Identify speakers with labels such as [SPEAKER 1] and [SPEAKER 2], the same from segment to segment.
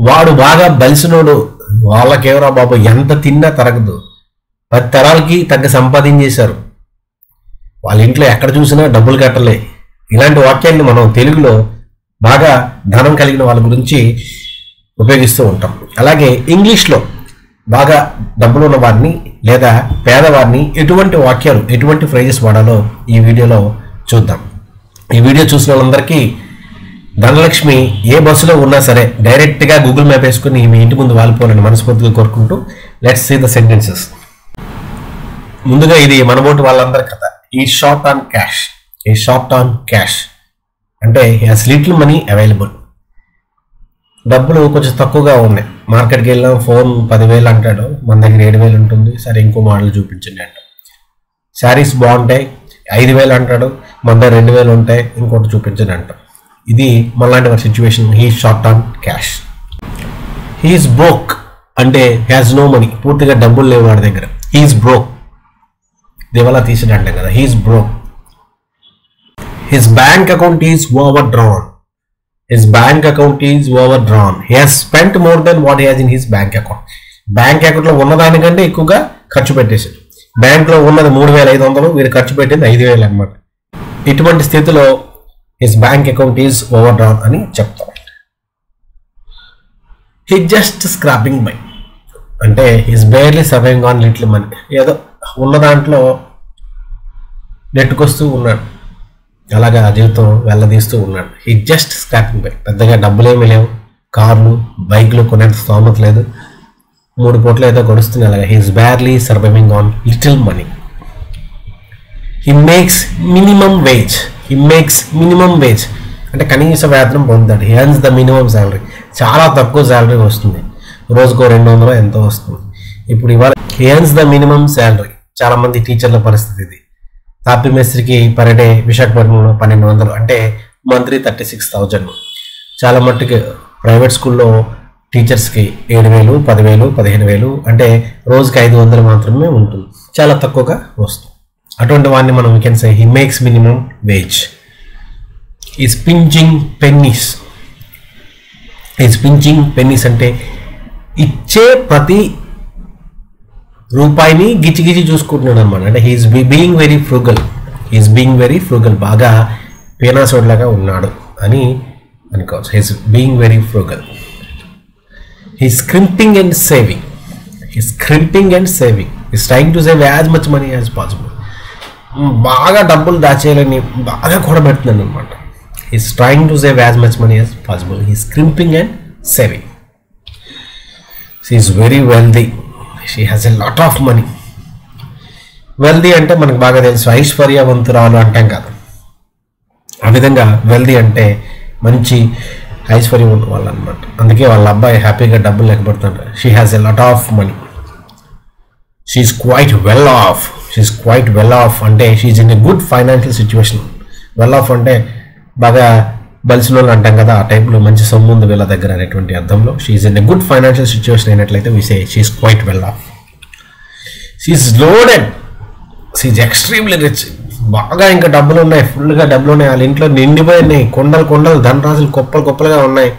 [SPEAKER 1] వాడు బాగా బలిసినోడు, వాళ్ళకేవరా బాబు ఎంత తిన్నా తరగదు, 10 తరాలకి తగ్గ సంపాదించేశారు, వాళ్ళ ఇంట్లో ఎక్కడ చూసినా డబ్బులు కట్టలే. ఇలాంటి వాక్యాన్ని మనం తెలుగులో బాగా ధనం కలిగిన వాళ్ళ గురించి ఉపయోగిస్తూ ఉంటాం. అలాగే ఇంగ్లీష్లో బాగా డబ్బులు ఉన్న వారిని లేదా పేదవారిని ఎటువంటి వాక్యాలు, ఎటువంటి ఫ్రేజెస్ వాడాలో ఈ వీడియోలో చూద్దాం. ఈ వీడియో చూసిన వాళ్ళందరికీ ధనలక్ష్మి ఏ బస్సులో ఉన్నా సరే డైరెక్ట్గా గూగుల్ మ్యాప్ వేసుకుని మీ ఇంటి ముందు వాలిపోవాలని మనస్ఫూర్తిగా కోరుకుంటూ లెట్స్ సీ ద సెంటెన్సెస్. ముందుగా ఇది మనబోటి వాళ్ళందరి కథ. ఈ షార్ట్ ఆన్ క్యాష్. ఈ షార్ట్ ఆన్ క్యాష్ అంటే హ్యాస్ లిటిల్ మనీ అవైలబుల్. డబ్బులు కొంచెం తక్కువగా ఉన్నాయి. మార్కెట్కి వెళ్ళాం, ఫోన్ 10,000 అంటాడు, మన దగ్గర 7,000 ఉంటుంది. సరే ఇంకో మోడల్ చూపించండి అంట. శారీస్ బాగుంటాయి, 5,000 అంటాడు, మన దగ్గర 2,000 ఉంటాయి, ఇంకోటి చూపించండి అంట. ఇది మనలాంటి వారి situation. He short on cash. He's broke అంటే హ్యాస్ నో మనీ, పూర్తిగా డబ్బులు లేవు వాడి దగ్గర. హీఈస్ బ్రోక్, దేవలా తీసాడు అంటాం కదా, he's broke. His bank account is overdrawn. His bank account is overdrawn. He has spent more than what he has in his bank account. Bank అకౌంట్లో ఉన్నదానికంటే ఎక్కువగా ఖర్చు పెట్టేశాడు. బ్యాంక్లో ఉన్నది 3,500, వీరు ఖర్చు పెట్టింది 5,000 అనమాట. ఇటువంటి స్థితిలో హిస్ బ్యాంక్ అకౌంట్ ఈజ్ ఓవర్డ్రాన్ అని చెప్తాం. హీ జస్ట్ స్క్రాపింగ్ బై అంటే his barely surviving on little money. ఏదో ఉన్న దాంట్లో నెట్టుకొస్తూ ఉన్నాడు, అలాగా జీవితం వెళ్ళదీస్తూ ఉన్నాడు. He just scrapping by. పెద్దగా డబ్బులేమీ లేవు, కార్లు బైక్లు కొనేంత స్తోమత లేదు, 3 పూటలు ఏదో గడుస్తుంది. అలాగా he's barely surviving on little money. He makes minimum wage. He makes minimum wage అంటే కనీస వేతనం పొందుతాడు. He earns the minimum salary. చాలా తక్కువ శాలరీ వస్తుంది, రోజుకో 200 ఎంతో వస్తుంది. ఇప్పుడు ఇవాళ he earns the minimum salary. చాలామంది టీచర్ల పరిస్థితి ఇది. తాపీ మేస్త్రికి పర్ డే విశాఖపట్నంలో 1,200 అంటే మంత్లీ 36,000. చాలా మట్టుకు ప్రైవేట్ స్కూల్లో టీచర్స్కి 7,000, 10,000, 15,000 అంటే రోజుకి 500 మాత్రమే ఉంటుంది, చాలా తక్కువగా వస్తుంది. అటువంటి వాడిని మనం can say he makes minimum wage. Is pinching pennies. Is pinching pennies అంటే ఇచ్చే ప్రతి రూపాయిని గిచ్చి చూసుకుంటున్నాడు అనమాట. అంటే he's being very frugal. He's being very frugal, బాగా పేనాసోడ్లాగా ఉన్నాడు అని అనుకోవచ్చు. He's being very frugal. He's scrimping and saving. He's scrimping and saving. He's trying to save as much money as possible. బాగా డబ్బులు దాచేయాలని బాగా కూడబెడుతున్నాడు అనమాట. He's trying to save as much money as possible. He's scrimping and saving. She is very wealthy. She has a lot of money. Wealthy అంటే మనకు బాగా తెలుసు, ఐశ్వర్యవంతురాలు అంటాం కదా, ఆ విధంగా వెల్దీ అంటే మంచి ఐశ్వర్యం ఉన్న వాళ్ళు అనమాట. అందుకే వాళ్ళ అబ్బాయి హ్యాపీగా డబ్బులు లేకపోతున్నాడు. She has a lot of money. She's quite well off. She's quite well off అంటే she's in a good financial situation. Well off అంటే బాగా బలిసిన వాళ్ళు అంటాం కదా, ఆ టైప్లో మంచి సొమ్ము ఉంది వీళ్ళ దగ్గర అనేటువంటి అర్థంలో she's in a good financial situation అయినట్లయితే we say she's quite well off. She's loaded. She's extremely rich. బాగా ఇంకా డబ్బులు ఉన్నాయి, ఫుల్గా డబ్బులు ఉన్నాయి, వాళ్ళ ఇంట్లో నిండిపోయినాయి, కొండలు ధనరాశులు కుప్పలుగా ఉన్నాయి.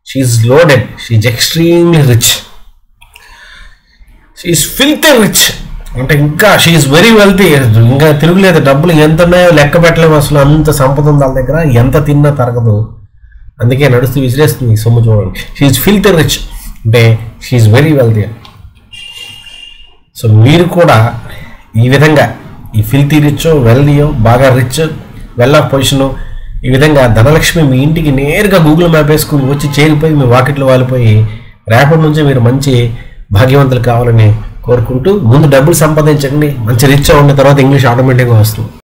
[SPEAKER 1] She's loaded. She's extremely rich. She's filthy rich అంటే ఇంకా షీఈస్ వెరీ వెల్తీ. ఇంకా తిరుగులేదు, డబ్బులు ఎంత ఉన్నాయో లెక్క పెట్టలేము అసలు, అంత సంపద ఉంది వాళ్ళ దగ్గర, ఎంత తిన్నా తరగదు. అందుకే నడుస్తూ విసిరేస్తుంది సొమ్ము చూడండి. షీఈస్ ఫిల్తీ రిచ్ అంటే షీఈస్ వెరీ వెల్తీ. సో మీరు కూడా ఈ విధంగా ఈ ఫిల్తీ రిచ్, వెల్దీయో, బాగా రిచ్, వెల్ ఆఫ్ పొజిషను, ఈ విధంగా ధనలక్ష్మి మీ ఇంటికి నేరుగా గూగుల్ మ్యాప్ వేసుకుని వచ్చి చేరిపోయి మీ వాకిట్లో వాలిపోయి రేపటి నుంచి మీరు మంచి భాగ్యవంతులు కావాలని కోరుకుంటూ ముందు డబ్బులు సంపాదించండి, మంచి రిచ్ అవ్వండి, తర్వాత ఇంగ్లీష్ ఆటోమేటిక్గా వస్తుంది.